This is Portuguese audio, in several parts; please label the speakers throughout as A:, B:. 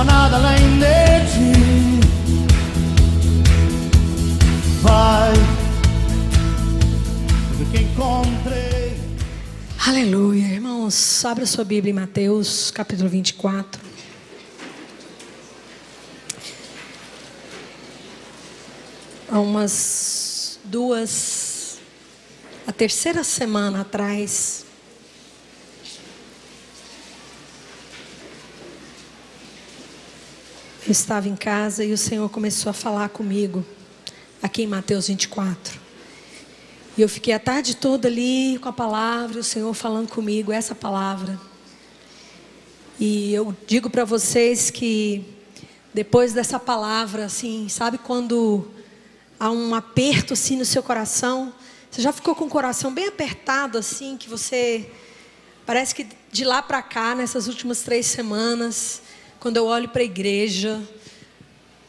A: há nada além de ti. Vai, tudo que encontrei.
B: Aleluia, irmãos, abra sua Bíblia em Mateus capítulo 24. Há a terceira semana atrás, eu estava em casa e o Senhor começou a falar comigo, aqui em Mateus 24. E eu fiquei a tarde toda ali com a palavra, o Senhor falando comigo, essa palavra. E eu digo para vocês que depois dessa palavra, assim, sabe quando há um aperto assim no seu coração? Você já ficou com o coração bem apertado assim, que você, parece que de lá para cá, nessas últimas 3 semanas, quando eu olho para a igreja,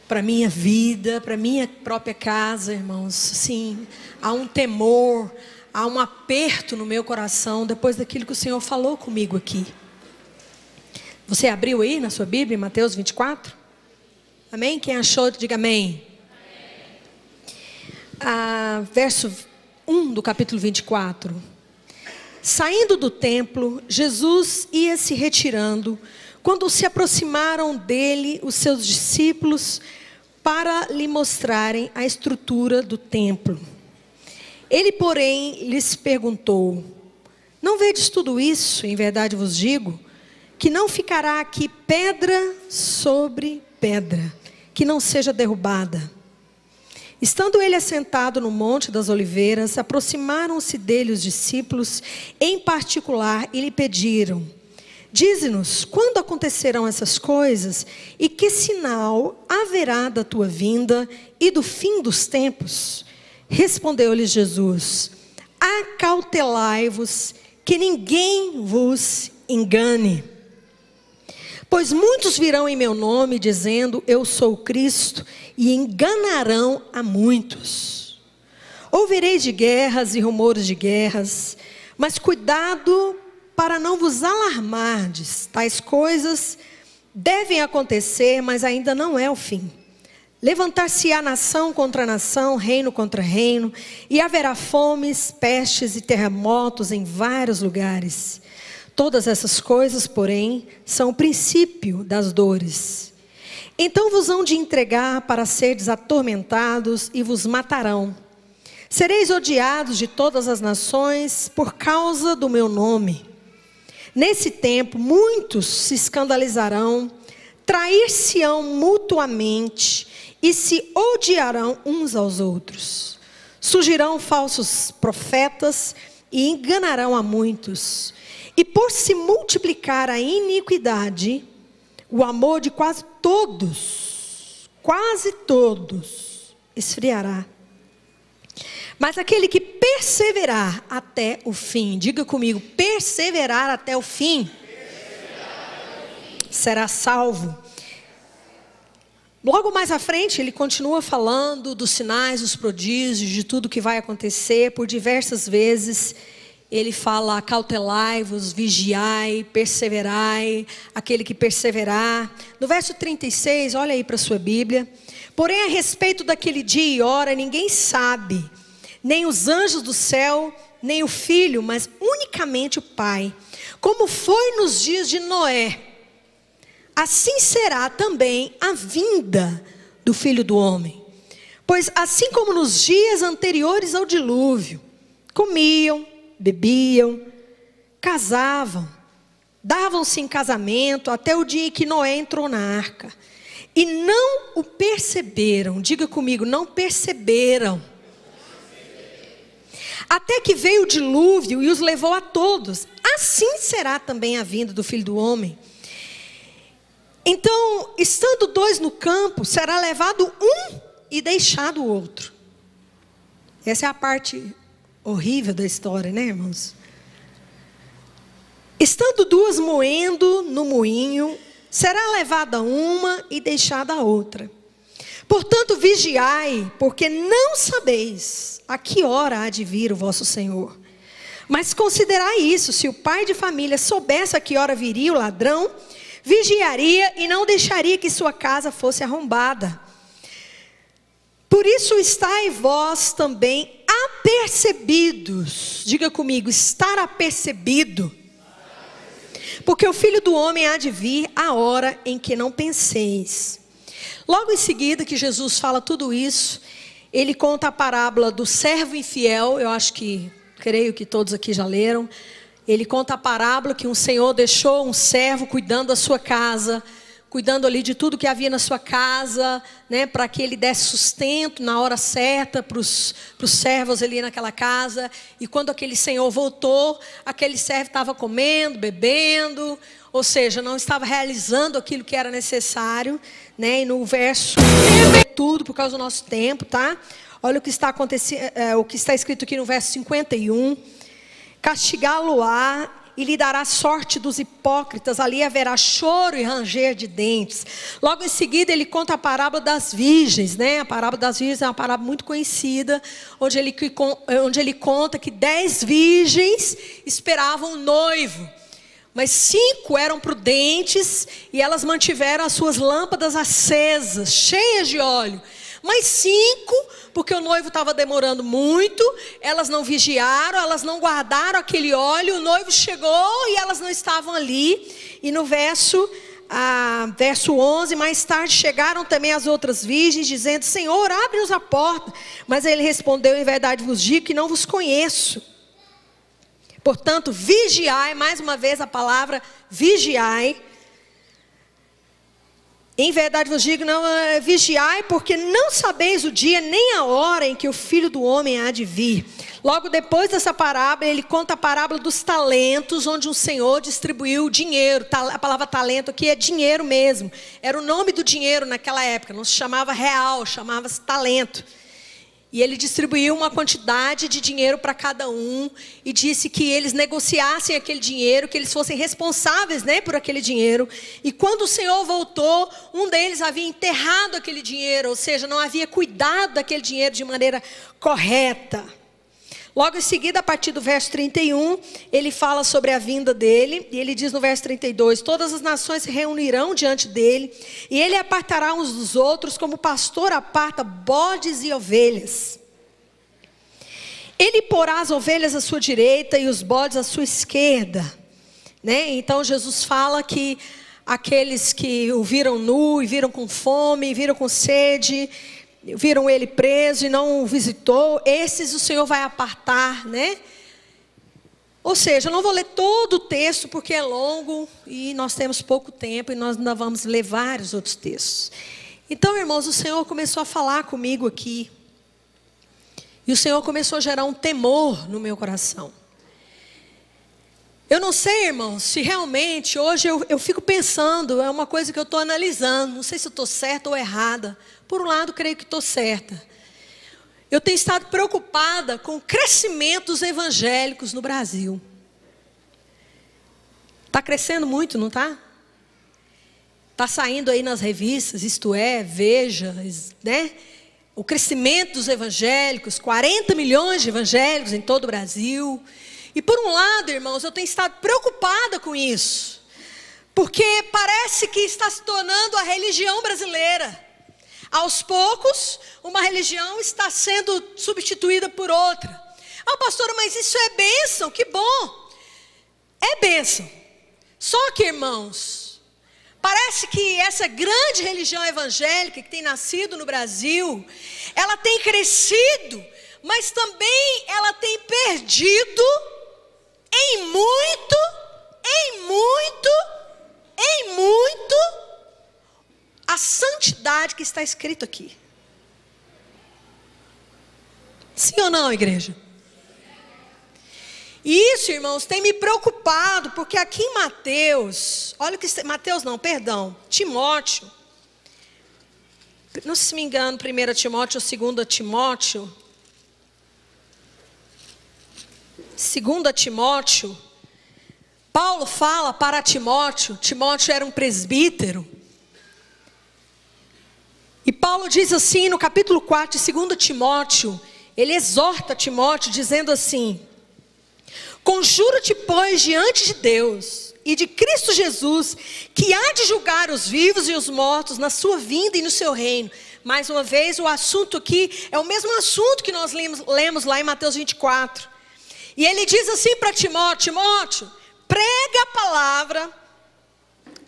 B: para a minha vida, para a minha própria casa, irmãos, assim, há um temor, há um aperto no meu coração, depois daquilo que o Senhor falou comigo aqui. Você abriu aí na sua Bíblia, Mateus 24? Amém? Quem achou, diga amém. Verso 1 do capítulo 24. Saindo do templo, Jesus ia se retirando, quando se aproximaram dele os seus discípulos para lhe mostrarem a estrutura do templo. Ele, porém, lhes perguntou: não vedes tudo isso? Em verdade vos digo, que não ficará aqui pedra sobre pedra, que não seja derrubada. Estando ele assentado no Monte das Oliveiras, aproximaram-se dele os discípulos, em particular, e lhe pediram: dize-nos, quando acontecerão essas coisas, e que sinal haverá da tua vinda e do fim dos tempos? Respondeu-lhes Jesus: acautelai-vos, que ninguém vos engane. Pois muitos virão em meu nome, dizendo, eu sou o Cristo, e enganarão a muitos. Ouvireis de guerras e rumores de guerras, mas cuidado para não vos alarmardes. Tais coisas devem acontecer, mas ainda não é o fim. Levantar-se-á nação contra nação, reino contra reino, e haverá fomes, pestes e terremotos em vários lugares. Todas essas coisas, porém, são o princípio das dores. Então vos hão de entregar para seres atormentados e vos matarão. Sereis odiados de todas as nações por causa do meu nome. Nesse tempo, muitos se escandalizarão, trair-se-ão mutuamente e se odiarão uns aos outros. Surgirão falsos profetas e enganarão a muitos. E por se multiplicar a iniquidade, o amor de quase todos, esfriará. Mas aquele que perseverar até o fim, diga comigo, perseverar até o fim, será salvo. Logo mais à frente, ele continua falando dos sinais, dos prodígios, de tudo que vai acontecer. Por diversas vezes, ele fala, acautelai-vos, vigiai, perseverai, aquele que perseverar. No verso 36, olha aí para a sua Bíblia. Porém, a respeito daquele dia e hora, ninguém sabe, nem os anjos do céu, nem o Filho, mas unicamente o Pai. Como foi nos dias de Noé, assim será também a vinda do Filho do Homem. Pois assim como nos dias anteriores ao dilúvio, comiam, bebiam, casavam, davam-se em casamento, até o dia em que Noé entrou na arca. E não o perceberam, diga comigo, não perceberam. Até que veio o dilúvio e os levou a todos. Assim será também a vinda do Filho do Homem. Então, estando 2 no campo, será levado um e deixado o outro. Essa é a parte horrível da história, né, irmãos? Estando 2 moendo no moinho, será levada uma e deixada a outra. Portanto, vigiai, porque não sabeis a que hora há de vir o vosso Senhor. Mas considerai isso, se o pai de família soubesse a que hora viria o ladrão, vigiaria e não deixaria que sua casa fosse arrombada. Por isso estai vós também apercebidos. Diga comigo, estar apercebido. Porque o Filho do Homem há de vir a hora em que não penseis. Logo em seguida que Jesus fala tudo isso, ele conta a parábola do servo infiel. Eu creio que todos aqui já leram. Ele conta a parábola que um senhor deixou um servo cuidando da sua casa, cuidando ali de tudo que havia na sua casa, né, para que ele desse sustento na hora certa para os servos ali naquela casa. E quando aquele senhor voltou, aquele servo estava comendo, bebendo, ou seja, não estava realizando aquilo que era necessário, né? E no verso, tudo por causa do nosso tempo, tá? Olha o que está acontecendo, o que está escrito aqui no verso 51. Castigá-lo-á e lhe dará sorte dos hipócritas, ali haverá choro e ranger de dentes. Logo em seguida ele conta a parábola das virgens, né? A parábola das virgens é uma parábola muito conhecida, onde ele conta que 10 virgens esperavam o noivo, mas 5 eram prudentes e elas mantiveram as suas lâmpadas acesas, cheias de óleo. Mas 5, porque o noivo estava demorando muito, elas não vigiaram, elas não guardaram aquele óleo, o noivo chegou e elas não estavam ali. E no verso 11, mais tarde chegaram também as outras virgens, dizendo, Senhor, abre-nos a porta. Mas ele respondeu, em verdade vos digo que não vos conheço. Portanto, vigiai, mais uma vez a palavra vigiai. Em verdade vos digo, não, vigiai, porque não sabeis o dia nem a hora em que o Filho do Homem há de vir. Logo depois dessa parábola, ele conta a parábola dos talentos, onde um senhor distribuiu dinheiro. A palavra talento aqui é dinheiro mesmo. Era o nome do dinheiro naquela época, não se chamava real, chamava-se talento. E ele distribuiu uma quantidade de dinheiro para cada um e disse que eles negociassem aquele dinheiro, que eles fossem responsáveis, né, por aquele dinheiro. E quando o Senhor voltou, um deles havia enterrado aquele dinheiro, ou seja, não havia cuidado daquele dinheiro de maneira correta. Logo em seguida, a partir do verso 31, ele fala sobre a vinda dele, e ele diz no verso 32, todas as nações se reunirão diante dele, e ele apartará uns dos outros, como o pastor aparta bodes e ovelhas. Ele porá as ovelhas à sua direita e os bodes à sua esquerda, né? Então Jesus fala que aqueles que o viram nu, e viram com fome, e viram com sede, viram ele preso e não o visitou, esses o Senhor vai apartar, né? Ou seja, eu não vou ler todo o texto porque é longo e nós temos pouco tempo e nós ainda vamos ler vários outros textos. Então, irmãos, o Senhor começou a falar comigo aqui. E o Senhor começou a gerar um temor no meu coração. Eu não sei, irmãos, se realmente hoje eu fico pensando, é uma coisa que eu estou analisando, não sei se eu estou certa ou errada. Por um lado, creio que estou certa. Eu tenho estado preocupada com o crescimento dos evangélicos no Brasil. Está crescendo muito, não está? Está saindo aí nas revistas, isto é, Veja, né? O crescimento dos evangélicos, 40 milhões de evangélicos em todo o Brasil. E por um lado, irmãos, eu tenho estado preocupada com isso. Porque parece que está se tornando a religião brasileira. Aos poucos, uma religião está sendo substituída por outra. Ah, pastora, mas isso é bênção, que bom. É bênção. Só que, irmãos, parece que essa grande religião evangélica que tem nascido no Brasil, ela tem crescido, mas também ela tem perdido em muito a santidade que está escrito aqui. Sim ou não, igreja? E isso, irmãos, tem me preocupado, porque aqui em Mateus, olha o que... Timóteo. Não se me engano, 1 Timóteo ou 2 Timóteo. 2 Timóteo. Paulo fala para Timóteo. Timóteo era um presbítero. E Paulo diz assim no capítulo 4 de 2 Timóteo. Ele exorta Timóteo dizendo assim: conjuro-te, pois, diante de Deus e de Cristo Jesus, que há de julgar os vivos e os mortos na sua vinda e no seu reino. Mais uma vez, o assunto aqui é o mesmo assunto que nós lemos lá em Mateus 24. E ele diz assim para Timóteo: Timóteo, prega a palavra,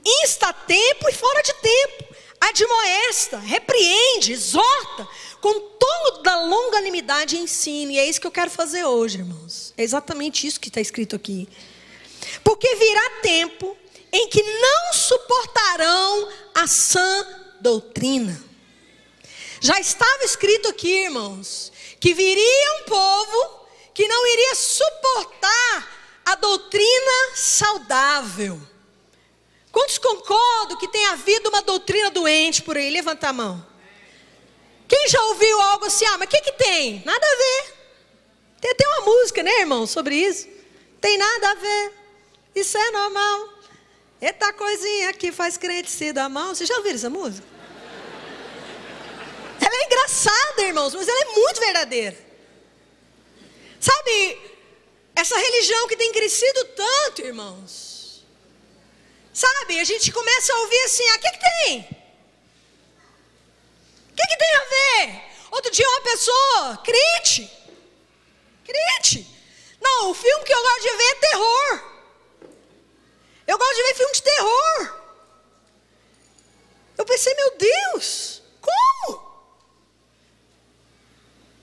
B: insta a tempo e fora de tempo, admoesta, repreende, exorta, com toda longanimidade e ensino. E é isso que eu quero fazer hoje, irmãos. É exatamente isso que está escrito aqui. Porque virá tempo em que não suportarão a sã doutrina. Já estava escrito aqui, irmãos, que viria um povo que não iria suportar a doutrina saudável. Quantos concordam que tem havido uma doutrina doente por aí? Levanta a mão. Quem já ouviu algo assim? Mas o que tem? Nada a ver. Tem até uma música, né, irmão, sobre isso. Tem nada a ver. Isso é normal. Eita coisinha que faz crente se dar mal. Vocês já ouviram essa música? Ela é engraçada, irmãos, mas ela é muito verdadeira. Sabe, essa religião que tem crescido tanto, irmãos. Sabe, a gente começa a ouvir assim: o que tem? O que tem a ver? Outro dia uma pessoa, crente. Não, o filme que eu gosto de ver é terror. Eu gosto de ver filme de terror. Eu pensei, meu Deus, como?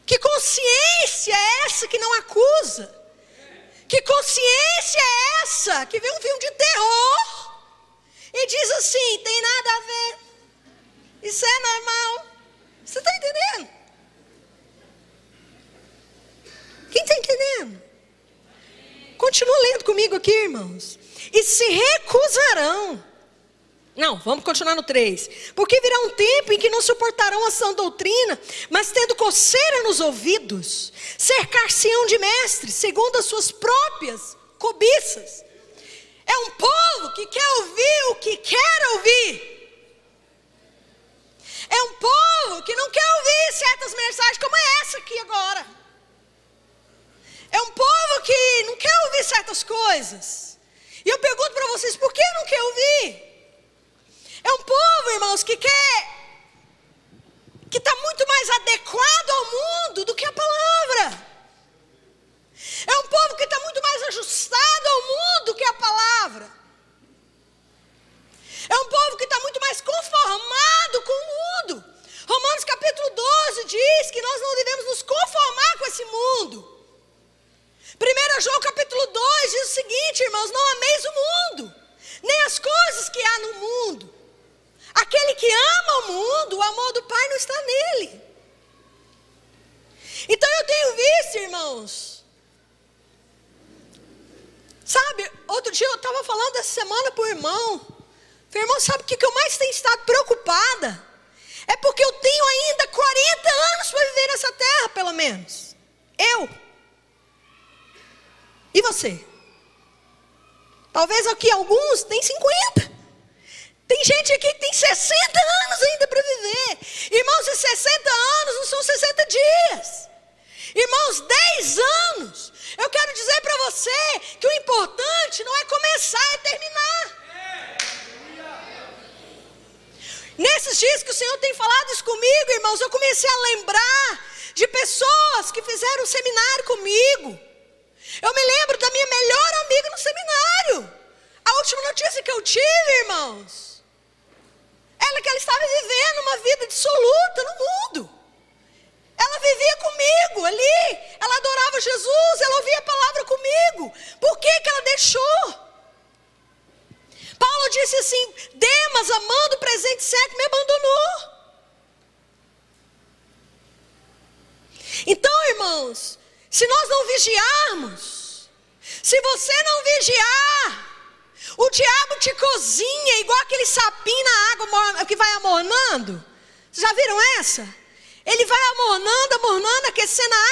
B: Que consciência é essa que não acusa? Que consciência é essa que vê um filme de terror e diz assim: tem nada a ver, isso é normal? Você está entendendo? Quem está entendendo? Continua lendo comigo aqui, irmãos. E se recusarão. Não, vamos continuar no 3. Porque virá um tempo em que não suportarão a sã doutrina, mas tendo coceira nos ouvidos, cercar-se-ão de mestres, segundo as suas próprias cobiças. É um povo que quer ouvir o que quer ouvir. É um povo que não quer ouvir certas mensagens como essa aqui agora. É um povo que não quer ouvir certas coisas. E eu pergunto para vocês, por que não quer ouvir? É um povo, irmãos, que está muito mais adequado ao mundo do que a palavra. É um povo que está muito mais ajustado ao mundo do que a palavra. É um povo que está muito mais conformado com o mundo. Romanos capítulo 12 diz que nós não devemos nos conformar com esse mundo. 1 João capítulo 2 diz o seguinte, irmãos: não ameis o mundo, nem as coisas que há no mundo. Aquele que ama o mundo, o amor do Pai não está nele. Então eu tenho visto, irmãos, sabe, outro dia eu estava falando essa semana para o irmão. Falei: irmão, sabe o que eu mais tenho estado preocupada? É porque eu tenho ainda 40 anos para viver nessa terra, pelo menos. Eu. E você? Talvez aqui alguns têm 50. Tem gente aqui que tem 60 anos ainda para viver. Irmãos, e 60 anos não são 60 dias. Irmãos, 10 anos. Eu quero dizer para você que o importante não é começar, é terminar. Nesses dias que o Senhor tem falado isso comigo, irmãos, eu comecei a lembrar de pessoas que fizeram seminário comigo. Eu me lembro da minha melhor amiga no seminário. A última notícia que eu tive, irmãos, que ela estava vivendo uma vida dissoluta no mundo. Ela vivia comigo ali, ela adorava Jesus, ela ouvia a palavra comigo. Por que ela deixou? Paulo disse assim: Demas, amando o presente século, me abandonou. Então, irmãos, se nós não vigiarmos, se você não vigiar, o diabo te cozinha igual aquele sapinho na água que vai amornando. Vocês já viram essa? Ele vai amornando, aquecendo a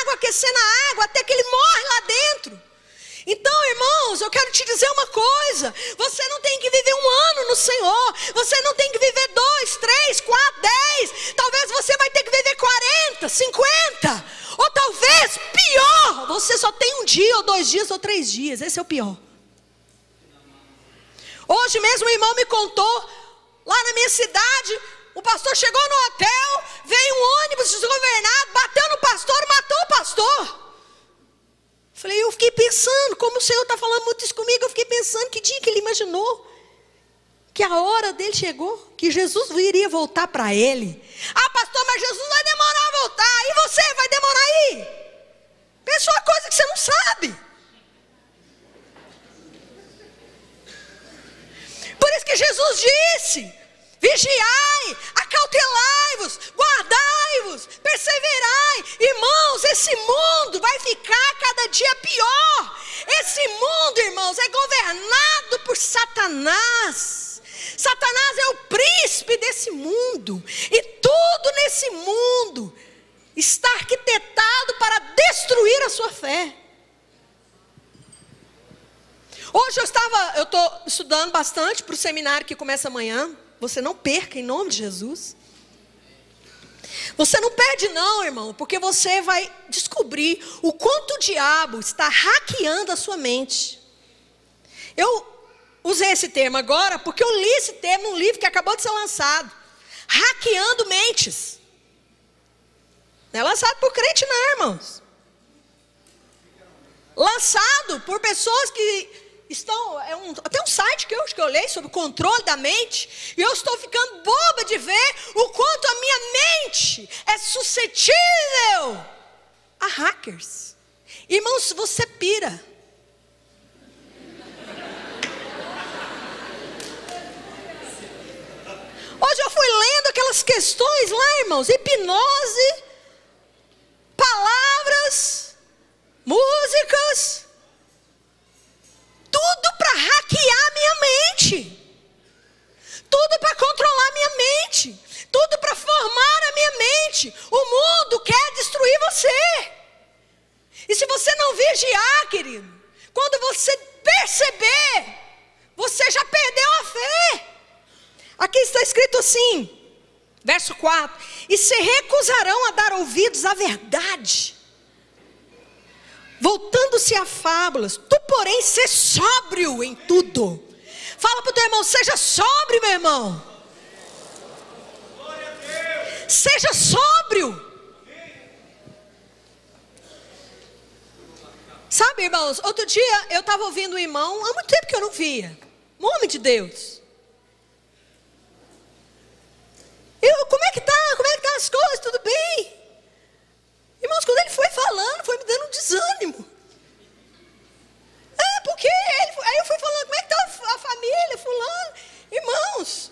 B: água, até que ele morre lá dentro. Então, irmãos, eu quero te dizer uma coisa: você não tem que viver 1 ano no Senhor, você não tem que viver 2, 3, 4, 10, talvez você vai ter que viver 40, 50, ou talvez, pior, você só tem 1 dia, ou 2 dias, ou 3 dias, esse é o pior. Hoje mesmo o irmão me contou, lá na minha cidade, o pastor chegou no hotel, veio um ônibus desgovernado, bateu no pastor, matou o pastor. Eu fiquei pensando, como o Senhor está falando muito isso comigo, eu fiquei pensando que dia que ele imaginou que a hora dele chegou, que Jesus iria voltar para ele. Ah, pastor, mas Jesus vai demorar a voltar, e você vai demorar aí? Pensa uma coisa que você não sabe. Por isso que Jesus disse: vigiai, acautelai-vos, guardai-vos, perseverai. Irmãos, esse mundo vai ficar cada dia pior. Esse mundo, irmãos, é governado por Satanás. Satanás é o príncipe desse mundo. E tudo nesse mundo está arquitetado para destruir a sua fé. Hoje eu estou estudando bastante para o seminário que começa amanhã. Você não perca, em nome de Jesus. Você não perde não, irmão, porque você vai descobrir o quanto o diabo está hackeando a sua mente. Eu usei esse termo agora porque eu li esse termo num livro que acabou de ser lançado. Hackeando mentes. Não é lançado por crente não, irmãos. Lançado por pessoas que estão, até um site que eu olhei sobre o controle da mente, e eu estou ficando boba de ver o quanto a minha mente é suscetível a hackers. Irmãos, você pira. Hoje eu fui lendo aquelas questões lá, irmãos, hipnose, palavras, músicas, tudo para hackear minha mente, tudo para controlar minha mente, tudo para formar a minha mente. O mundo quer destruir você. E se você não vigiar, querido, quando você perceber, você já perdeu a fé. Aqui está escrito assim, verso 4: e se recusarão a dar ouvidos à verdade, voltando-se a fábulas. Tu, porém, ser sóbrio em tudo. Fala para o teu irmão: seja sóbrio, meu irmão. Seja sóbrio. Sabe, irmãos, outro dia eu estava ouvindo um irmão, há muito tempo que eu não via, um homem de Deus. Como é que tá as coisas? Tudo bem? Irmãos, quando ele foi falando, foi me dando um desânimo. Porque aí eu fui falando, como é que está a família, fulano? Irmãos,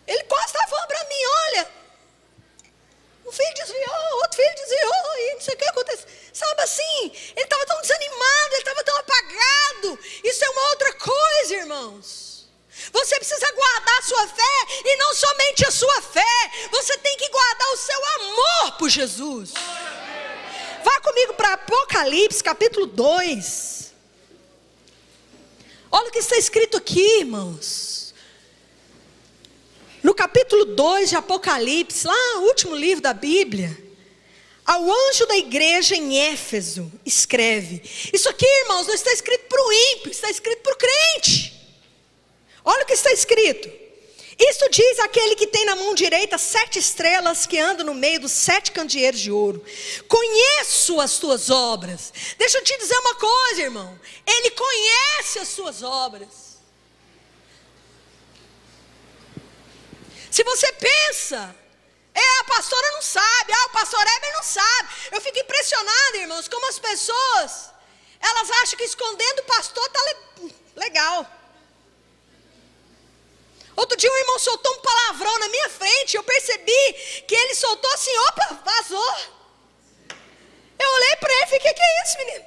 B: ele quase estava falando para mim, olha, um filho desviou, outro filho desviou, e não sei o que aconteceu. Sabe assim, ele estava tão desanimado, ele estava tão apagado. Isso é uma outra coisa, irmãos. Você precisa guardar a sua fé, e não somente a sua fé, você tem que guardar o seu amor por Jesus. Vá comigo para Apocalipse, capítulo 2. Olha o que está escrito aqui, irmãos. No capítulo 2 de Apocalipse, lá o último livro da Bíblia, ao anjo da igreja em Éfeso, escreve. Isso aqui, irmãos, não está escrito para o ímpio, está escrito para o crente. Olha o que está escrito: isto diz aquele que tem na mão direita 7 estrelas, que anda no meio dos 7 candeeiros de ouro. Conheço as tuas obras. Deixa eu te dizer uma coisa, irmão. Ele conhece as suas obras. Se você pensa, a pastora não sabe, o pastor Heber não sabe. Eu fico impressionado, irmãos, como as pessoas, elas acham que escondendo o pastor está legal. Outro dia um irmão soltou um palavrão na minha frente. Eu percebi que ele soltou assim, opa, vazou. Eu olhei para ele e fiquei, que é isso, menino?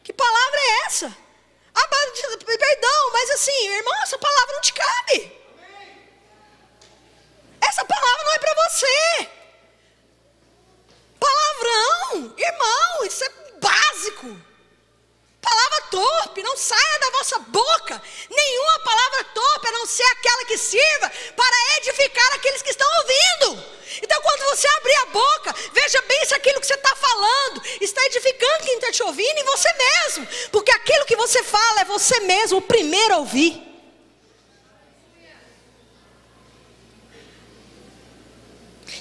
B: Que palavra é essa? Perdão, mas assim, irmão, essa palavra não te cabe. Essa palavra não é para você. Palavrão, irmão, isso é básico. Palavra torpe, não saia da vossa boca nenhuma palavra torpe, a não ser aquela que sirva para edificar aqueles que estão ouvindo. Então, quando você abrir a boca, veja bem se aquilo que você está falando está edificando quem está te ouvindo e você mesmo, porque aquilo que você fala é você mesmo o primeiro a ouvir.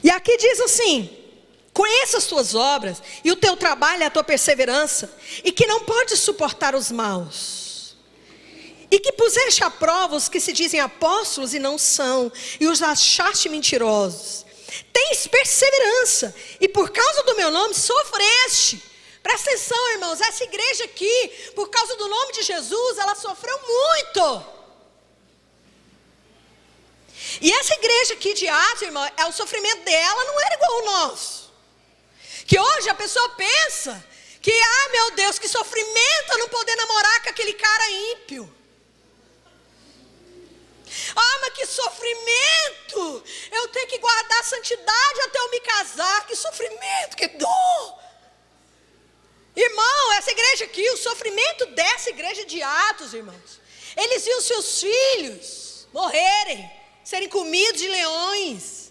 B: E aqui diz assim: conheça as tuas obras, e o teu trabalho e a tua perseverança, e que não podes suportar os maus. E que puseste à prova os que se dizem apóstolos e não são, e os achaste mentirosos. Tens perseverança, e por causa do meu nome sofreste. Presta atenção, irmãos, essa igreja aqui, por causa do nome de Jesus, ela sofreu muito. E essa igreja aqui de Atos, irmão, o sofrimento dela não era igual ao nosso. Que hoje a pessoa pensa que, meu Deus, que sofrimento eu não poder namorar com aquele cara ímpio. Mas que sofrimento eu tenho que guardar a santidade até eu me casar. Que sofrimento, que dor. Irmão, essa igreja aqui, o sofrimento dessa igreja de Atos, irmãos, eles viam seus filhos morrerem, serem comidos de leões.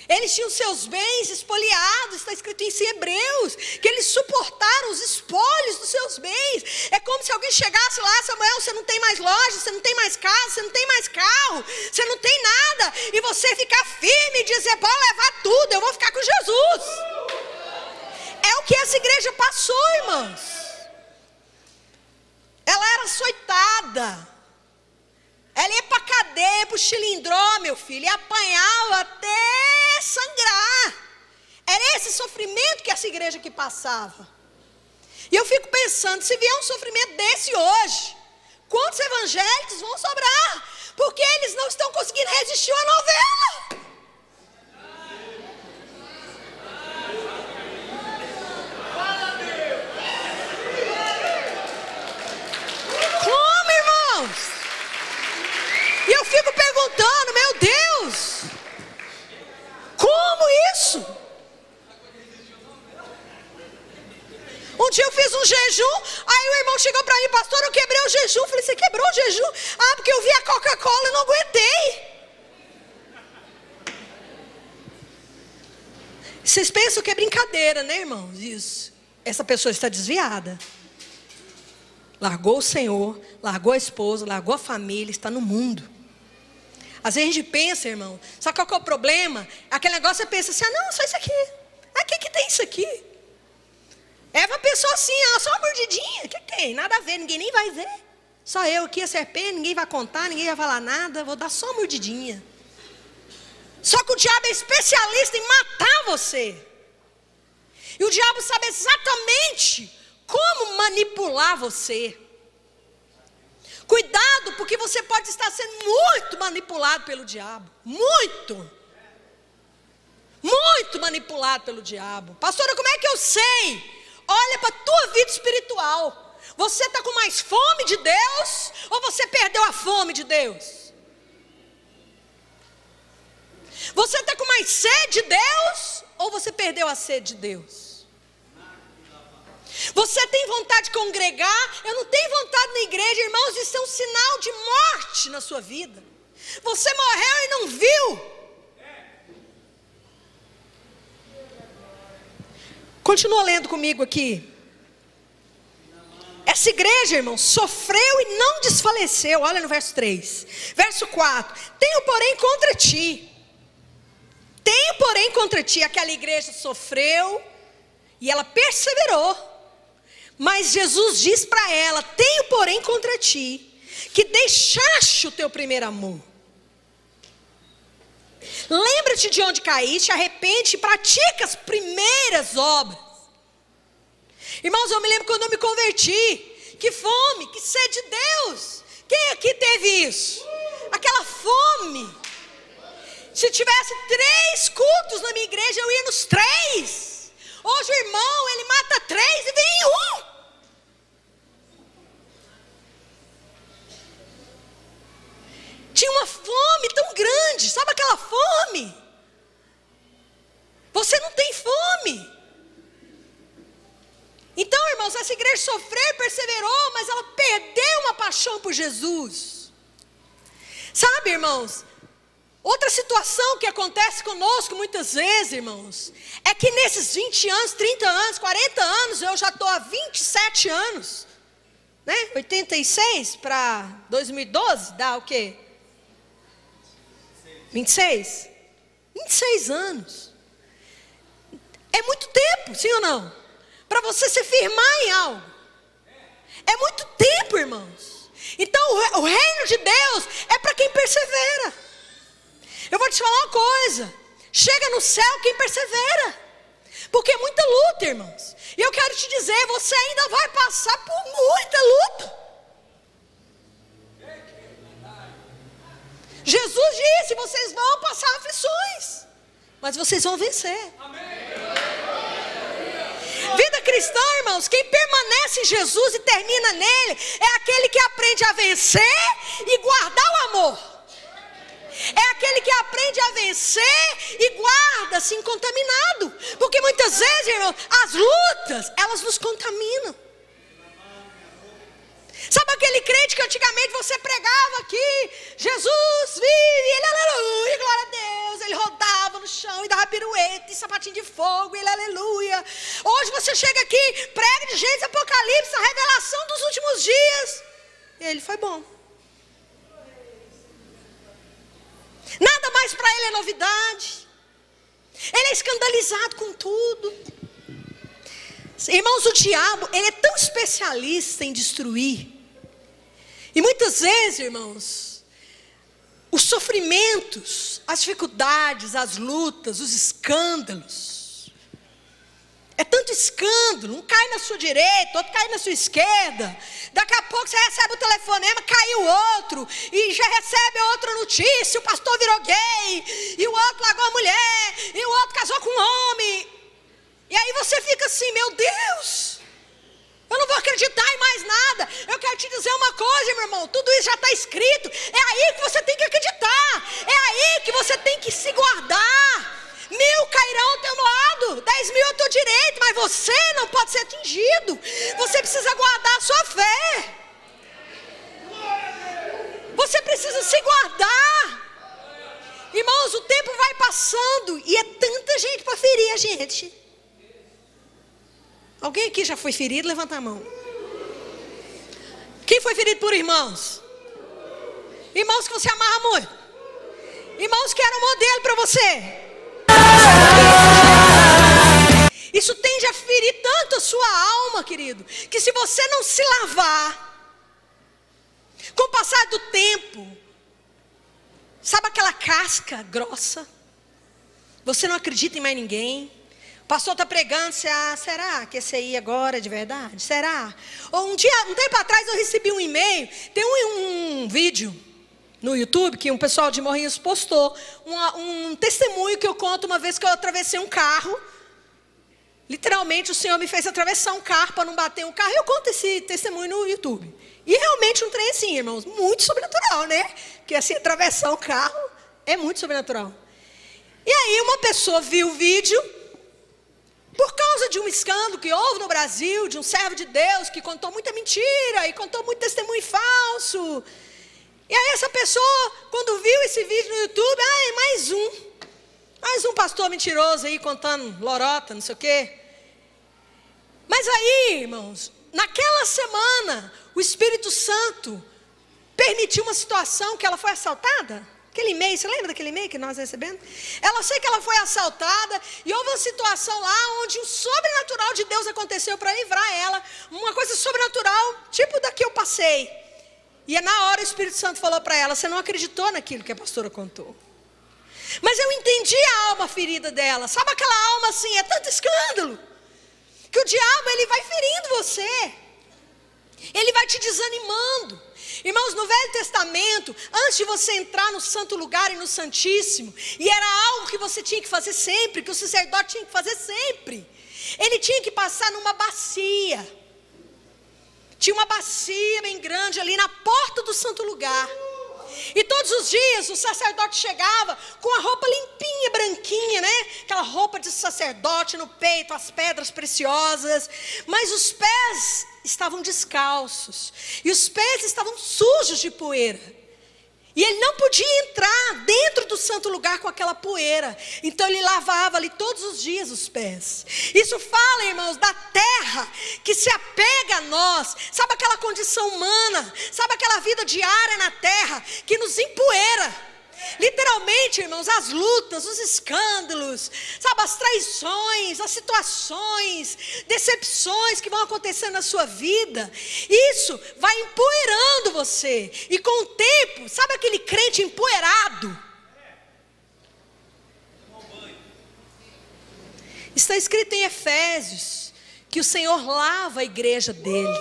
B: Eles tinham seus bens espoliados, está escrito em Hebreus, que eles suportaram os espólios dos seus bens. É como se alguém chegasse lá: Samuel, você não tem mais loja, você não tem mais casa, você não tem mais carro, você não tem nada, e você ficar firme e dizer: pode levar tudo, eu vou ficar com Jesus. É o que essa igreja passou, irmãos. Ela era açoitada, ela ia para a cadeia, para o chilindró, meu filho, e apanhava até sangrar. Era esse sofrimento que essa igreja aqui passava. E eu fico pensando, se vier um sofrimento desse hoje, quantos evangélicos vão sobrar? Porque eles não estão conseguindo resistir à novela. Como, irmãos? E eu fico perguntando, meu Deus, como isso? Um dia eu fiz um jejum, aí o irmão chegou para mim: pastor, eu quebrei o jejum. Eu falei: você quebrou o jejum? Porque eu vi a Coca-Cola e não aguentei. Vocês pensam que é brincadeira, né, irmãos? Isso. Essa pessoa está desviada. Largou o Senhor, largou a esposa, largou a família, está no mundo. Às vezes a gente pensa, irmão, sabe qual que é o problema? Aquele negócio, você pensa assim: não, só isso aqui. O que tem isso aqui? Eva pensou assim: só uma mordidinha, o que tem? Nada a ver, ninguém nem vai ver. Só eu aqui, a serpente, ninguém vai contar, ninguém vai falar nada, vou dar só uma mordidinha. Só que o diabo é especialista em matar você. E o diabo sabe exatamente como manipular você. Cuidado, porque você pode estar sendo muito manipulado pelo diabo. Muito manipulado pelo diabo. Pastora, como é que eu sei? Olha para a tua vida espiritual. Você está com mais fome de Deus, ou você perdeu a fome de Deus? Você está com mais sede de Deus, ou você perdeu a sede de Deus? Você tem vontade de congregar? Eu não tenho vontade na igreja, irmãos. Isso é um sinal de morte na sua vida. Você morreu e não viu. Continua lendo comigo aqui. Essa igreja, irmão, sofreu e não desfaleceu. Olha no verso 3. Verso 4. Tenho porém contra ti. Aquela igreja sofreu e ela perseverou. Mas Jesus diz para ela: tenho porém contra ti, que deixaste o teu primeiro amor. Lembra-te de onde caíste, arrepende e pratica as primeiras obras. Irmãos, eu me lembro quando eu me converti. Que fome, que sede de Deus. Quem aqui teve isso? Aquela fome. Se tivesse 3 cultos na minha igreja, eu ia nos 3. Hoje o irmão, ele mata 3 e vem em 1. Tinha uma fome tão grande, sabe aquela fome? Você não tem fome. Então, irmãos, essa igreja sofreu e perseverou, mas ela perdeu uma paixão por Jesus. Sabe, irmãos, outra situação que acontece conosco muitas vezes, irmãos, é que nesses 20 anos, 30 anos, 40 anos, eu já estou há 27 anos, né? 86 para 2012, dá o quê? 26 anos. É muito tempo, sim ou não? Para você se firmar em algo. É muito tempo, irmãos. Então o reino de Deus é para quem persevera. Eu vou te falar uma coisa. Chega no céu quem persevera. Porque é muita luta, irmãos. E eu quero te dizer, você ainda vai passar por muita luta. Jesus disse, vocês vão passar aflições, mas vocês vão vencer. Vida cristã, irmãos, quem permanece em Jesus e termina nele, é aquele que aprende a vencer e guardar o amor. É aquele que aprende a vencer e guarda-se incontaminado. Porque muitas vezes, irmãos, as lutas, elas nos contaminam. Sabe aquele crente que antigamente você pregava aqui, Jesus vive, ele aleluia, glória a Deus. Ele rodava no chão e dava pirueta e sapatinho de fogo, ele aleluia. Hoje você chega aqui, prega de Gênesis, Apocalipse, a revelação dos últimos dias. E ele foi bom. Nada mais para ele é novidade. Ele é escandalizado com tudo. Irmãos, o diabo, ele é tão especialista em destruir. E muitas vezes, irmãos, os sofrimentos, as dificuldades, as lutas, os escândalos. É tanto escândalo, um cai na sua direita, outro cai na sua esquerda. Daqui a pouco você recebe o telefonema, caiu outro, e já recebe outra notícia, o pastor virou gay, e o outro largou a mulher, e o outro casou com um homem. E aí você fica assim, meu Deus, eu não vou acreditar em mais nada. Eu quero te dizer uma coisa, meu irmão, tudo isso já está escrito. É aí que você tem que acreditar, é aí que você tem que se guardar. 1000 cairão ao teu lado, 10.000 ao teu direito, mas você não pode ser atingido. Você precisa guardar a sua fé. Você precisa se guardar. Irmãos, o tempo vai passando e é tanta gente para ferir a gente. Alguém aqui já foi ferido? Levanta a mão. Quem foi ferido por irmãos? Irmãos que você amarra muito. Irmãos que eram modelo para você. Isso tende a ferir tanto a sua alma, querido, que se você não se lavar, com o passar do tempo, sabe aquela casca grossa? Você não acredita em mais ninguém. O pastor está pregando, você, será que esse aí agora é de verdade? Será? Ou um tempo atrás eu recebi um e-mail, tem um vídeo no YouTube que um pessoal de Morrinhos postou, um testemunho que eu conto uma vez que eu atravessei um carro. Literalmente o Senhor me fez atravessar um carro para não bater um carro. Eu conto esse testemunho no YouTube. E realmente um trem assim, irmãos, muito sobrenatural, né? Porque assim, atravessar um carro é muito sobrenatural. E aí uma pessoa viu o vídeo, por causa de um escândalo que houve no Brasil, de um servo de Deus que contou muita mentira e contou muito testemunho falso. E aí essa pessoa, quando viu esse vídeo no YouTube, mais um pastor mentiroso aí contando lorota, não sei o quê. Mas aí, irmãos, naquela semana, o Espírito Santo permitiu uma situação que ela foi assaltada. Aquele e-mail, você lembra daquele e-mail que nós recebemos? Ela sei que ela foi assaltada e houve uma situação lá onde o sobrenatural de Deus aconteceu para livrar ela. Uma coisa sobrenatural, tipo da que eu passei. E na hora o Espírito Santo falou para ela, você não acreditou naquilo que a pastora contou. Mas eu entendi a alma ferida dela. Sabe aquela alma assim, é tanto escândalo, que o diabo ele vai ferindo você. Ele vai te desanimando. Irmãos, no Velho Testamento, antes de você entrar no santo lugar e no santíssimo, e era algo que você tinha que fazer sempre, que o sacerdote tinha que fazer sempre, ele tinha que passar numa bacia. Tinha uma bacia bem grande ali na porta do santo lugar. E todos os dias o sacerdote chegava com a roupa limpinha, branquinha, né? Aquela roupa de sacerdote no peito, as pedras preciosas. Mas os pés estavam descalços. E os pés estavam sujos de poeira. E ele não podia entrar dentro do santo lugar com aquela poeira. Então ele lavava ali todos os dias os pés. Isso fala, irmãos, da terra que se apega a nós. Sabe aquela condição humana? Sabe aquela vida diária na terra que nos empoeira? Literalmente, irmãos, as lutas, os escândalos, sabe, as traições, as situações, decepções que vão acontecendo na sua vida, isso vai empoeirando você. E com o tempo, sabe aquele crente empoeirado? Está escrito em Efésios que o Senhor lava a igreja dele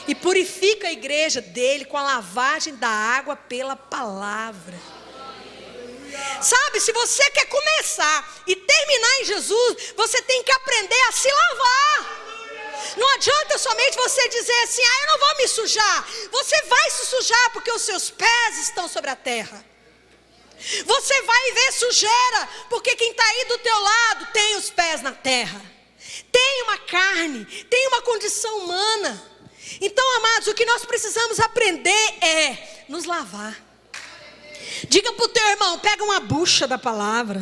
B: e purifica a igreja dele com a lavagem da água pela palavra. Sabe, se você quer começar e terminar em Jesus, você tem que aprender a se lavar. Não adianta somente você dizer assim: ah, eu não vou me sujar. Você vai se sujar porque os seus pés estão sobre a terra. Você vai ver sujeira porque quem está aí do teu lado tem os pés na terra, tem uma carne, tem uma condição humana. Então, amados, o que nós precisamos aprender é nos lavar. Diga para o teu irmão: pega uma bucha da palavra.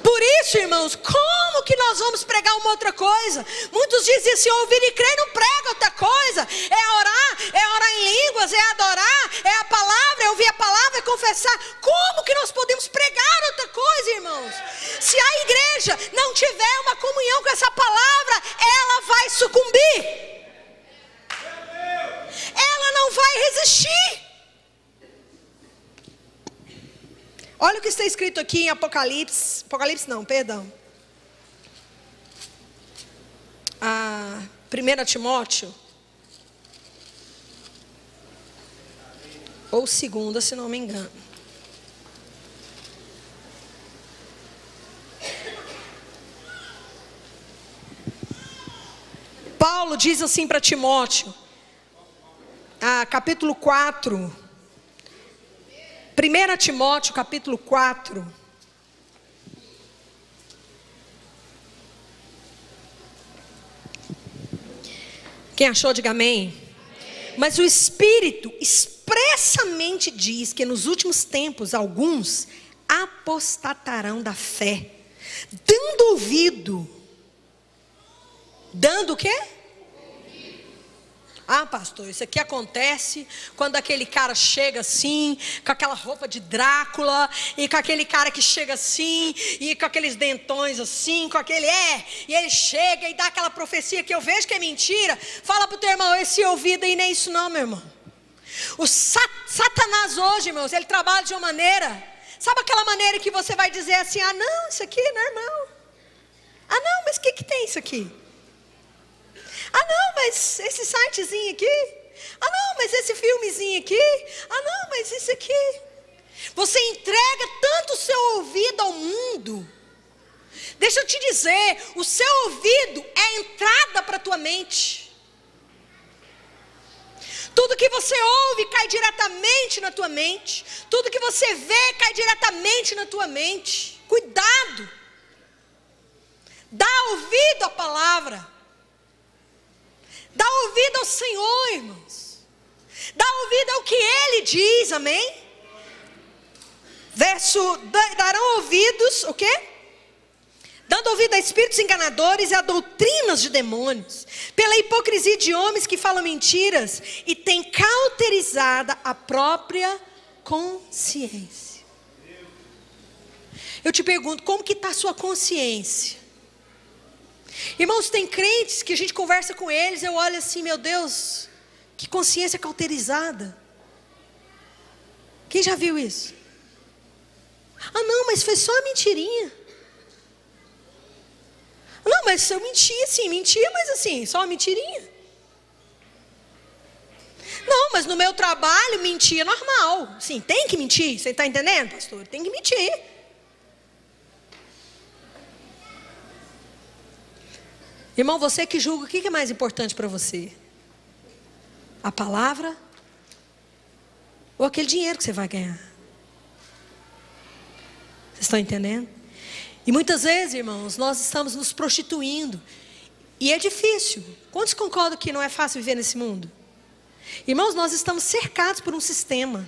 B: Por isso, irmãos, como que nós vamos pregar uma outra coisa? Muitos dizem assim: ouvir e crer, não prega outra coisa. É orar em línguas, é adorar, é a palavra, é ouvir a palavra, é confessar. Como que nós podemos pregar outra coisa, irmãos? Se a igreja não tiver uma comunhão com essa palavra, ela vai sucumbir. Ela não vai resistir. Olha o que está escrito aqui em Apocalipse. Apocalipse não, perdão. 1 Timóteo. Ou 2, se não me engano. Paulo diz assim para Timóteo. Capítulo 4. 1 Timóteo, capítulo 4. Quem achou, diga amém. Mas o Espírito expressamente diz que nos últimos tempos alguns apostatarão da fé, dando ouvido. Dando o quê? Ah, pastor, isso aqui acontece quando aquele cara chega assim, com aquela roupa de Drácula, e com aquele cara que chega assim, e com aqueles dentões assim, e ele chega e dá aquela profecia que eu vejo que é mentira. Fala para o teu irmão: esse ouvido aí não é isso não, meu irmão. O Satanás hoje, irmãos, ele trabalha de uma maneira, sabe aquela maneira que você vai dizer assim: ah não, isso aqui é normal. Ah não, mas o que tem isso aqui? Ah não, mas esse sitezinho aqui. Ah não, mas esse filmezinho aqui. Ah não, mas isso aqui. Você entrega tanto o seu ouvido ao mundo. Deixa eu te dizer, o seu ouvido é a entrada para a tua mente. Tudo que você ouve cai diretamente na tua mente. Tudo que você vê cai diretamente na tua mente. Cuidado. Dá ouvido à palavra. Dá ouvido ao Senhor, irmãos. Dá ouvido ao que Ele diz, amém? Darão ouvidos, o quê? Dando ouvido a espíritos enganadores e a doutrinas de demônios, pela hipocrisia de homens que falam mentiras e têm cauterizada a própria consciência. Eu te pergunto, como que está a sua consciência? Irmãos, tem crentes que a gente conversa com eles, eu olho assim: meu Deus, que consciência cauterizada. Quem já viu isso? Ah não, mas foi só uma mentirinha. Não, mas eu mentia sim, mas assim, só uma mentirinha. Não, mas no meu trabalho mentia normal. Sim, tem que mentir, você está entendendo, pastor? Tem que mentir. Irmão, você que julga, o que é mais importante para você? A palavra ou aquele dinheiro que você vai ganhar? Vocês estão entendendo? E muitas vezes, irmãos, nós estamos nos prostituindo. E é difícil. Quantos concordam que não é fácil viver nesse mundo? Irmãos, nós estamos cercados por um sistema.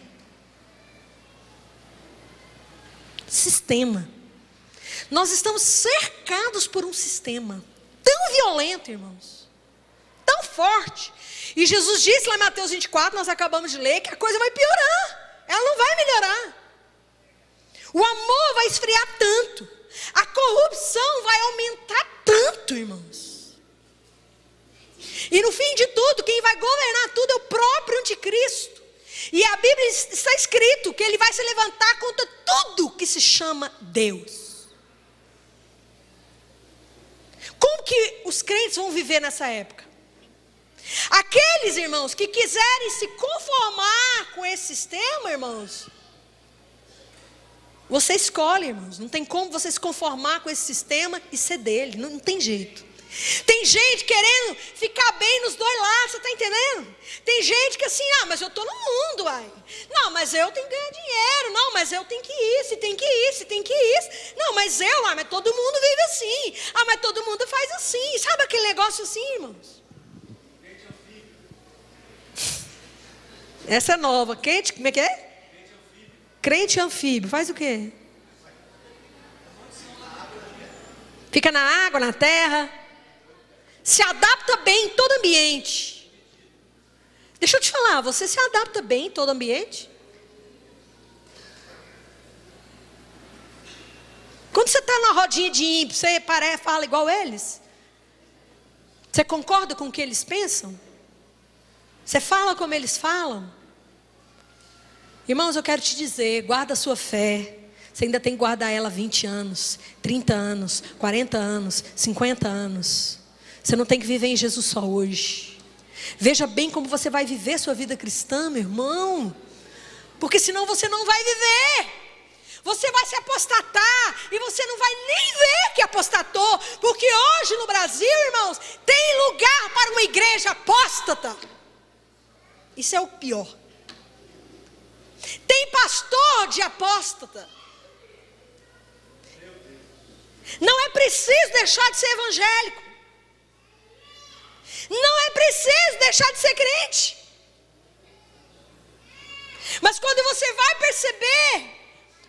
B: Nós estamos cercados por um sistema tão violento, irmãos, tão forte. E Jesus disse lá em Mateus 24, nós acabamos de ler, que a coisa vai piorar, ela não vai melhorar. O amor vai esfriar tanto. A corrupção vai aumentar tanto, irmãos. E no fim de tudo, quem vai governar tudo é o próprio anticristo. E a Bíblia está escrito que ele vai se levantar contra tudo que se chama Deus. Como que os crentes vão viver nessa época? Aqueles, irmãos, que quiserem se conformar com esse sistema, irmãos, você escolhe, irmãos. Não tem como você se conformar com esse sistema e ser dele. Não tem jeito. Tem gente querendo ficar bem nos dois lados, você está entendendo? Tem gente que assim, mas eu estou no mundo, ai. Não, mas eu tenho que ganhar dinheiro. Não, mas eu tenho que isso, tem que isso, tem que isso. Não, mas mas todo mundo vive assim. Mas todo mundo faz assim. Sabe aquele negócio assim, irmãos? Essa é nova. Quente, como é que é? Crente anfíbio. Faz o quê? Fica na água, na terra. Se adapta bem em todo ambiente. Deixa eu te falar, você se adapta bem em todo ambiente? Quando você está na rodinha de ímpio, você fala igual eles? Você concorda com o que eles pensam? Você fala como eles falam? Irmãos, eu quero te dizer, guarda a sua fé. Você ainda tem que guardar ela 20 anos, 30 anos, 40 anos, 50 anos. Você não tem que viver em Jesus só hoje. Veja bem como você vai viver sua vida cristã, meu irmão. Porque senão você não vai viver. Você vai se apostatar e você não vai nem ver que apostatou. Porque hoje no Brasil, irmãos, tem lugar para uma igreja apóstata. Isso é o pior. Tem pastor de apóstata. Não é preciso deixar de ser evangélico. Não é preciso deixar de ser crente. Mas quando você vai perceber,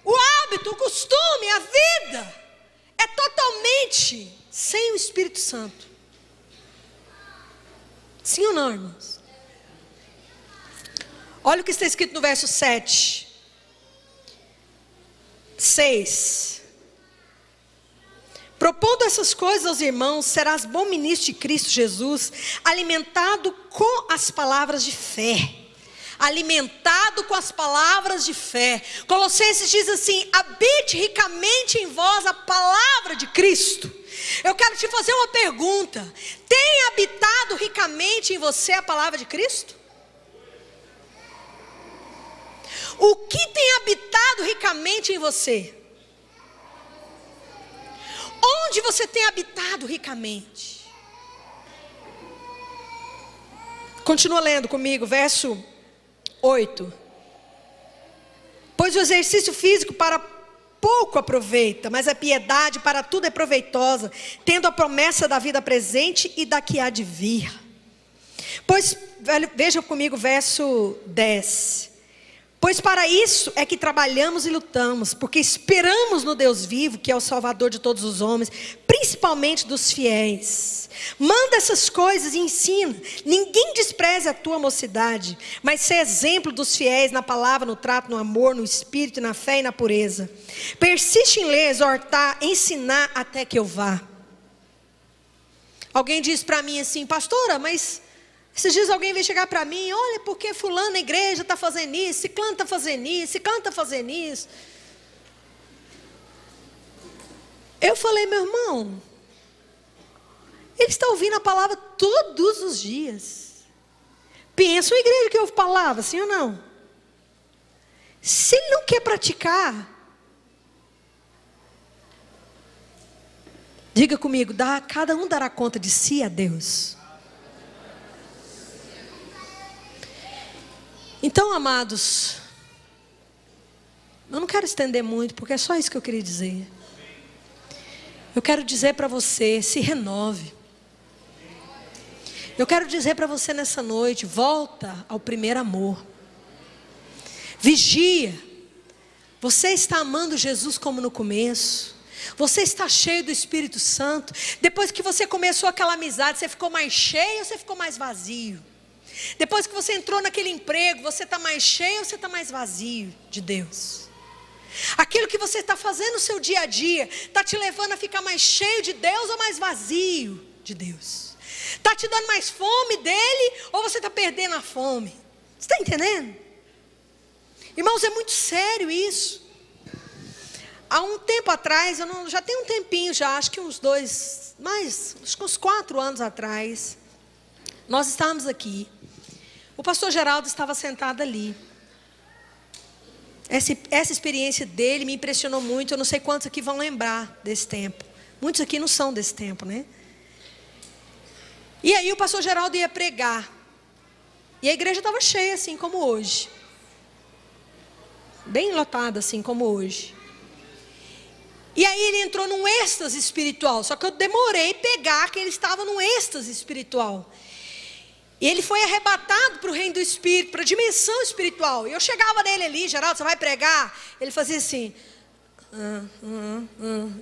B: o hábito, o costume, a vida é totalmente sem o Espírito Santo. Sim ou não, irmãos? Olha o que está escrito no verso 7. 6. Propondo essas coisas aos irmãos, serás bom ministro de Cristo Jesus, alimentado com as palavras de fé. Alimentado com as palavras de fé. Colossenses diz assim: habite ricamente em vós a palavra de Cristo. Eu quero te fazer uma pergunta: tem habitado ricamente em você a palavra de Cristo? O que tem habitado ricamente em você? Onde você tem habitado ricamente? Continua lendo comigo, verso 8. Pois o exercício físico para pouco aproveita, mas a piedade para tudo é proveitosa, tendo a promessa da vida presente e da que há de vir. Pois, veja comigo verso 10. Pois para isso é que trabalhamos e lutamos, porque esperamos no Deus vivo, que é o Salvador de todos os homens, principalmente dos fiéis. Manda essas coisas e ensina. Ninguém despreze a tua mocidade, mas sê exemplo dos fiéis na palavra, no trato, no amor, no espírito, na fé e na pureza. Persiste em ler, exortar, ensinar até que eu vá. Alguém diz para mim assim: pastora, mas esses dias alguém veio chegar para mim: olha, porque fulano na igreja está fazendo isso, ciclano está fazendo isso, ciclano está fazendo isso. Eu falei: meu irmão, ele está ouvindo a palavra todos os dias. Pensa uma igreja que ouve palavra, sim ou não? Se ele não quer praticar, diga comigo, cada um dará conta de si a Deus. Então, amados, eu não quero estender muito, porque é só isso que eu queria dizer. Eu quero dizer para você: se renove. Eu quero dizer para você nessa noite: volta ao primeiro amor. Vigia. Você está amando Jesus como no começo? Você está cheio do Espírito Santo? Depois que você começou aquela amizade, você ficou mais cheio ou você ficou mais vazio? Depois que você entrou naquele emprego, você está mais cheio ou você está mais vazio de Deus? Aquilo que você está fazendo no seu dia a dia está te levando a ficar mais cheio de Deus ou mais vazio de Deus? Está te dando mais fome dele ou você está perdendo a fome? Você está entendendo? Irmãos, é muito sério isso. Há um tempo atrás, já tem um tempinho já, acho que uns 4 anos atrás, nós estávamos aqui. O pastor Geraldo estava sentado ali. Essa experiência dele me impressionou muito. Eu não sei quantos aqui vão lembrar desse tempo. Muitos aqui não são desse tempo, né? E aí o pastor Geraldo ia pregar. E a igreja estava cheia, assim como hoje. Bem lotada, assim como hoje. E aí ele entrou num êxtase espiritual. Só que eu demorei a pegar que ele estava num êxtase espiritual. E ele foi arrebatado para o reino do Espírito, para a dimensão espiritual. E eu chegava nele ali, Geraldo, você vai pregar? Ele fazia assim.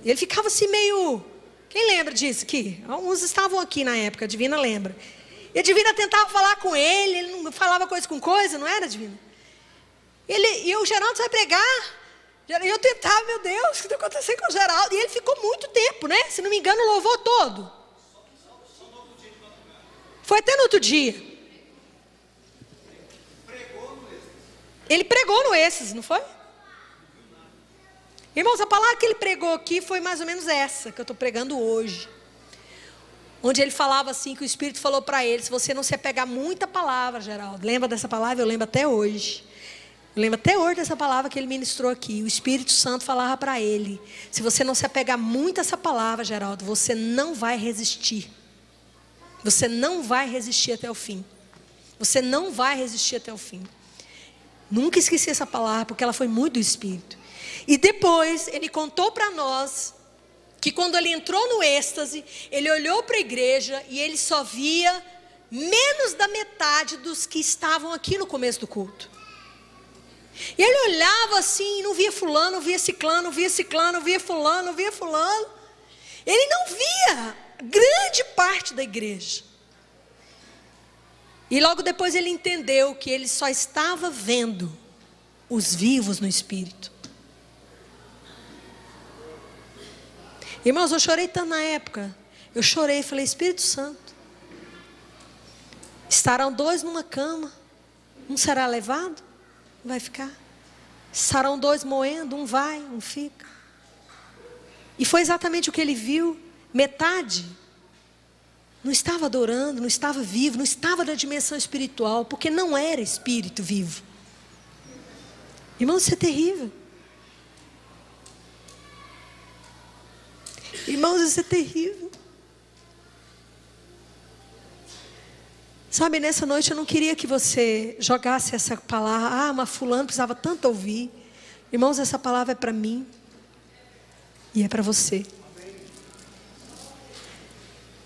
B: E ele ficava assim meio... Quem lembra disso aqui? Alguns estavam aqui na época, a Divina lembra. E a Divina tentava falar com ele não falava coisa com coisa, não era, Divina? E o Geraldo, você vai pregar? E eu tentava, meu Deus, o que está acontecendo com o Geraldo? E ele ficou muito tempo, né? Se não me engano, louvou todo. Foi até no outro dia. Ele pregou no êxtase, não foi? Irmãos, a palavra que ele pregou aqui foi mais ou menos essa que eu estou pregando hoje. Onde ele falava assim, que o Espírito falou para ele: se você não se apegar muita palavra, Geraldo. Lembra dessa palavra? Eu lembro até hoje. Eu lembro até hoje dessa palavra que ele ministrou aqui. O Espírito Santo falava para ele: se você não se apegar muito a essa palavra, Geraldo, você não vai resistir. Você não vai resistir até o fim. Você não vai resistir até o fim. Nunca esqueci essa palavra, porque ela foi muito do Espírito. E depois, ele contou para nós que quando ele entrou no êxtase, ele olhou para a igreja e ele só via menos da metade dos que estavam aqui no começo do culto. E ele olhava assim, não via fulano, não via ciclano, não via ciclano, não via fulano, não via fulano. Ele não via grande parte da igreja. E logo depois ele entendeu que ele só estava vendo os vivos no Espírito. Irmãos, eu chorei tanto na época. Eu chorei e falei: Espírito Santo, estarão 2 numa cama, um será levado, um vai ficar. Estarão 2 moendo, um vai, um fica. E foi exatamente o que ele viu. Metade não estava adorando, não estava vivo, não estava na dimensão espiritual, porque não era espírito vivo. Irmãos, isso é terrível. Irmãos, isso é terrível. Sabe, nessa noite eu não queria que você jogasse essa palavra: mas fulano precisava tanto ouvir. Irmãos, essa palavra é para mim e é para você.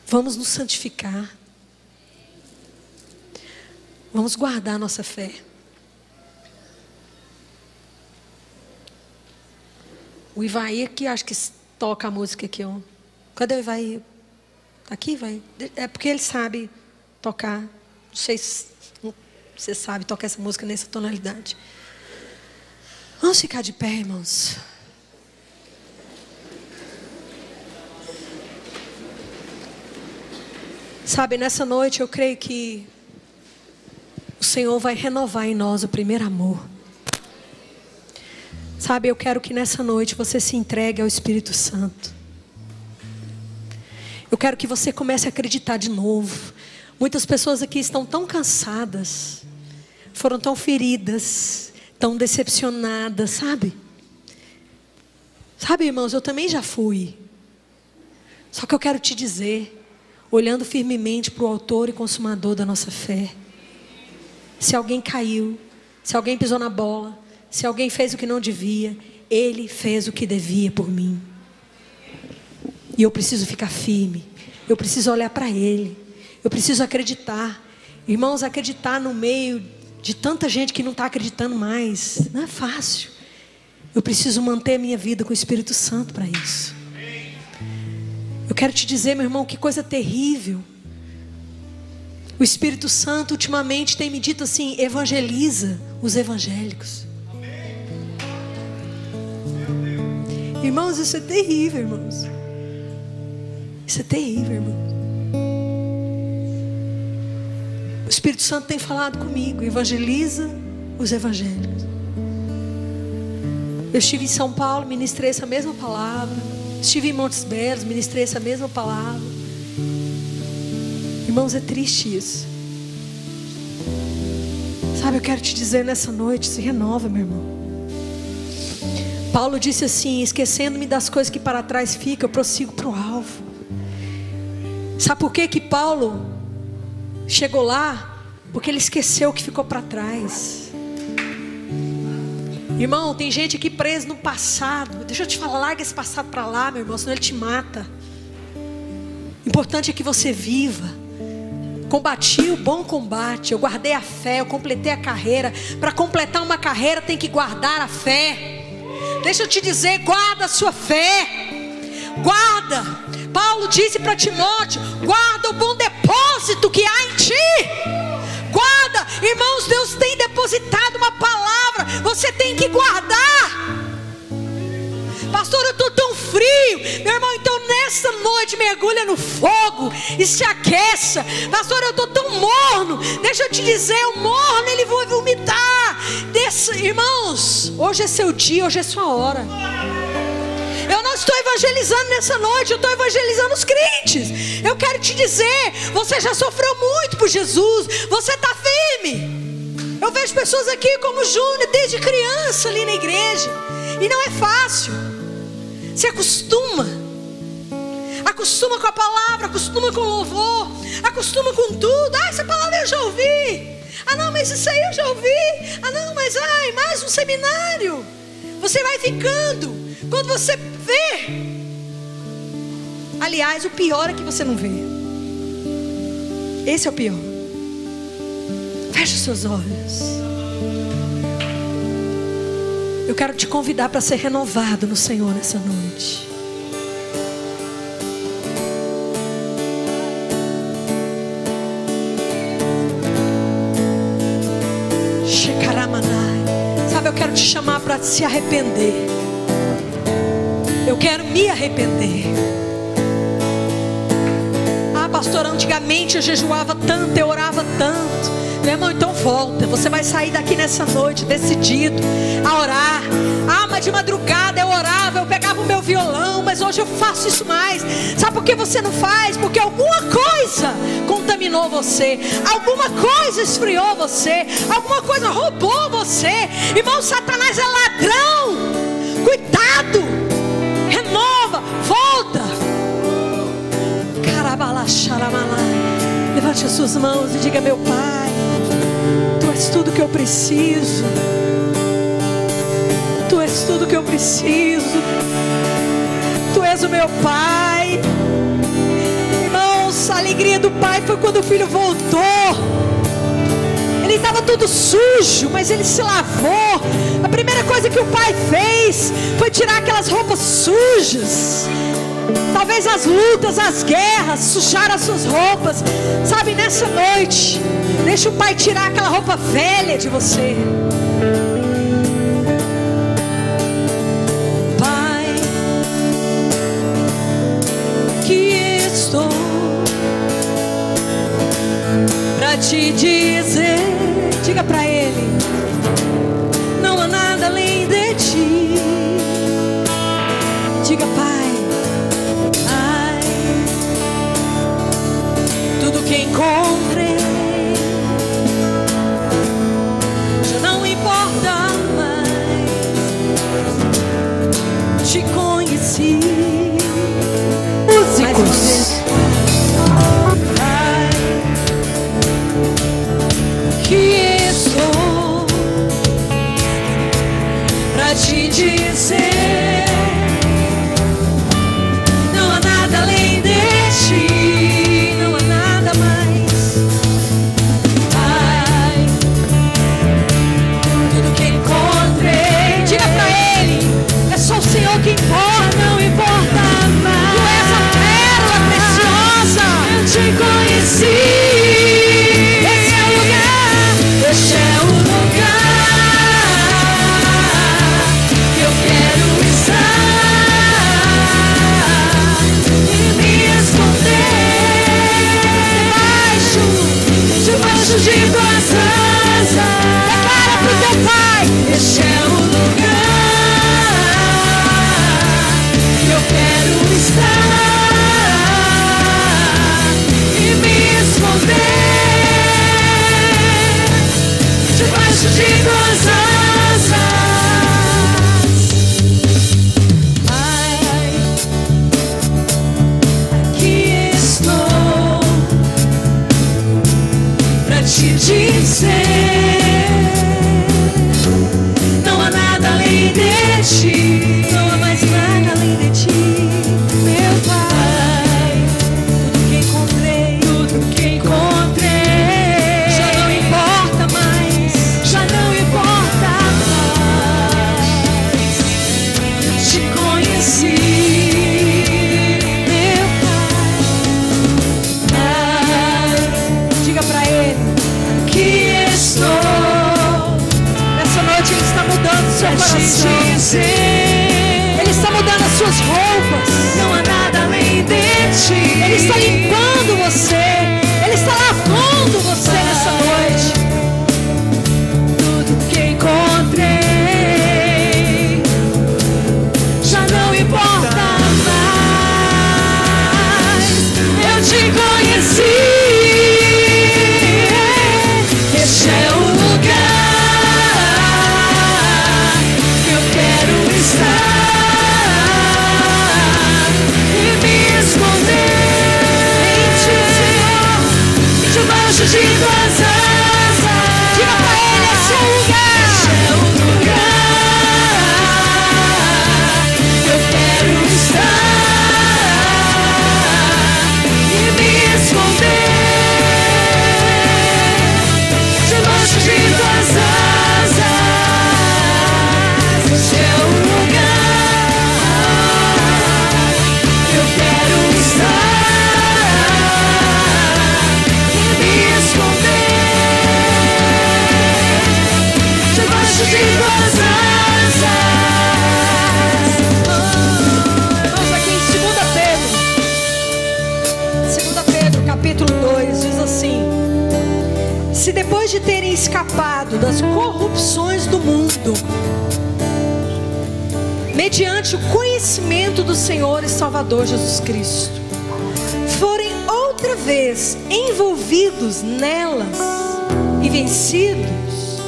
B: Vamos nos santificar. Vamos guardar a nossa fé. O Ivaí aqui, acho que toca a música aqui. Ó. Cadê o Ivaí? Aqui, vai. É porque ele sabe tocar. Não sei se você sabe tocar essa música nessa tonalidade. Vamos ficar de pé, irmãos. Sabe, nessa noite eu creio que o Senhor vai renovar em nós o primeiro amor. Sabe, eu quero que nessa noite você se entregue ao Espírito Santo. Eu quero que você comece a acreditar de novo. Muitas pessoas aqui estão tão cansadas, foram tão feridas, tão decepcionadas, sabe? Sabe, irmãos, eu também já fui. Só que eu quero te dizer, olhando firmemente para o autor e consumador da nossa fé, se alguém caiu, se alguém pisou na bola, se alguém fez o que não devia, Ele fez o que devia por mim. E eu preciso ficar firme, eu preciso olhar para Ele, eu preciso acreditar. Irmãos, acreditar no meio de tanta gente que não está acreditando mais, não é fácil. Eu preciso manter a minha vida com o Espírito Santo para isso. Eu quero te dizer, meu irmão, que coisa terrível. O Espírito Santo ultimamente tem me dito assim: evangeliza os evangélicos. Irmãos, isso é terrível, irmãos. Isso é terrível, irmãos. O Espírito Santo tem falado comigo. Evangeliza os evangélicos. Eu estive em São Paulo, ministrei essa mesma palavra. Estive em Montes Belos, ministrei essa mesma palavra. Irmãos, é triste isso. Sabe, eu quero te dizer nessa noite, se renova, meu irmão. Paulo disse assim: esquecendo-me das coisas que para trás ficam, eu prossigo para o alvo. Sabe por que Paulo chegou lá? Porque ele esqueceu o que ficou para trás. Irmão, tem gente aqui presa no passado. Deixa eu te falar, larga esse passado para lá, meu irmão, senão ele te mata. O importante é que você viva. Combati o bom combate, eu guardei a fé, eu completei a carreira. Para completar uma carreira tem que guardar a fé. Deixa eu te dizer, guarda a sua fé. Guarda. Paulo disse para Timóteo: guarda o bom depósito que há em ti. Guarda, irmãos, Deus tem depositado uma palavra, você tem que guardar. Pastor, eu estou tão frio. Meu irmão, então nessa noite mergulha no fogo e se aqueça. Pastor, eu estou tão morno. Deixa eu te dizer, o morno ele vai vomitar. Irmãos, hoje é seu dia, hoje é sua hora. Eu não estou evangelizando nessa noite, eu estou evangelizando os crentes. Eu quero te dizer, você já sofreu muito por Jesus, você está firme. Eu vejo pessoas aqui como o Júnior, desde criança ali na igreja, e não é fácil. Se acostuma com a palavra, acostuma com o louvor, acostuma com tudo. Ah, essa palavra eu já ouvi. Ah não, mas isso aí eu já ouvi. Ah não, mas mais um seminário. Você vai ficando. Quando você vê, aliás, o pior é que você não vê. Esse é o pior. Feche os seus olhos. Eu quero te convidar para ser renovado no Senhor nessa noite. Sabe, eu quero te chamar para se arrepender. Eu quero me arrepender. Ah, pastor, antigamente eu jejuava tanto, eu orava tanto. Meu irmão, então volta. Você vai sair daqui nessa noite decidido a orar. Ah, mas de madrugada eu orava, eu pegava o meu violão, mas hoje eu faço isso mais. Sabe por que você não faz? Porque alguma coisa contaminou você, alguma coisa esfriou você, alguma coisa roubou você. Irmão, Satanás é ladrão. Cuidado. Renova, volta. Levante as suas mãos e diga: meu Pai, Tu és tudo que eu preciso. Tu és tudo que eu preciso. Tu és o meu Pai. Irmãos, a alegria do Pai foi quando o filho voltou. Ele estava todo sujo, mas ele se lavou. A primeira coisa que o Pai fez foi tirar aquelas roupas sujas. Talvez as lutas, as guerras sujaram as suas roupas. Sabe, nessa noite, deixa o Pai tirar aquela roupa velha de você. Pai, que estou pra te dizer. Diga pra Ele: não há nada além de Ti. Diga: Pai, tudo que encontrei já não importa mais. Te conheci. Músicos. Que estou pra te dizer: não há nada além de Ti, não há nada mais. Pai, tudo que encontrei, diga pra Ele: é só o Senhor que importa, não importa mais. Tu és a pérola te dizer, não há nada além de ti, não há mais nada além de ti, meu Pai. Tudo que encontrei, já não importa mais, já não importa mais. Te conheci, meu Pai. Diga pra Ele que estou. Nessa noite Ele está mudando o seu coração. Ele está mudando as suas roupas. Não há nada além de ti. Ele está limpando você. Ele está lavando você nessa noite. Tudo que encontrei já não importa mais. Eu te conheci. Este é o lugar que eu quero estar e me esconder em ti, Senhor, debaixo de tuas asas. Diga pra Ele, esse é o lugar. Este é o lugar que eu quero estar e me esconder debaixo de tuas asas. Este é o lugar que eu quero estar e me esconder debaixo de tuas asas. Vamos aqui em 2 Pedro, capítulo 2, diz assim: se depois de terem escapado das corrupções do mundo, mediante o conhecimento do Senhor e Salvador Jesus Cristo, forem outra vez envolvidos nelas e vencidos,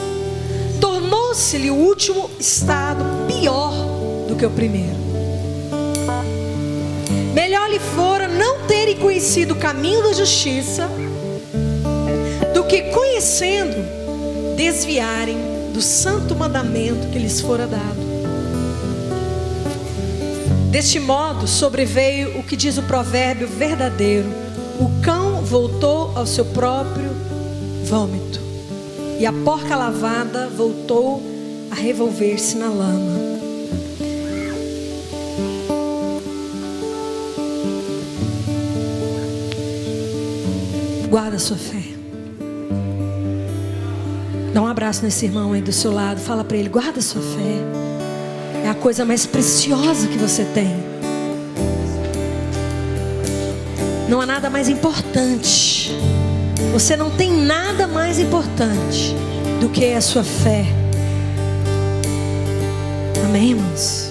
B: tornou-se-lhe o último estado pior do que o primeiro. Melhor lhe fora não terem conhecido o caminho da justiça, do que, conhecendo, desviarem do santo mandamento que lhes fora dado. Deste modo sobreveio o que diz o provérbio verdadeiro: o cão voltou ao seu próprio vômito, e a porca lavada voltou a revolver-se na lama. Guarda a sua fé. Dá um abraço nesse irmão aí do seu lado. Fala para ele: guarda a sua fé. É a coisa mais preciosa que você tem. Não há nada mais importante. Você não tem nada mais importante do que a sua fé. Amém, irmãos?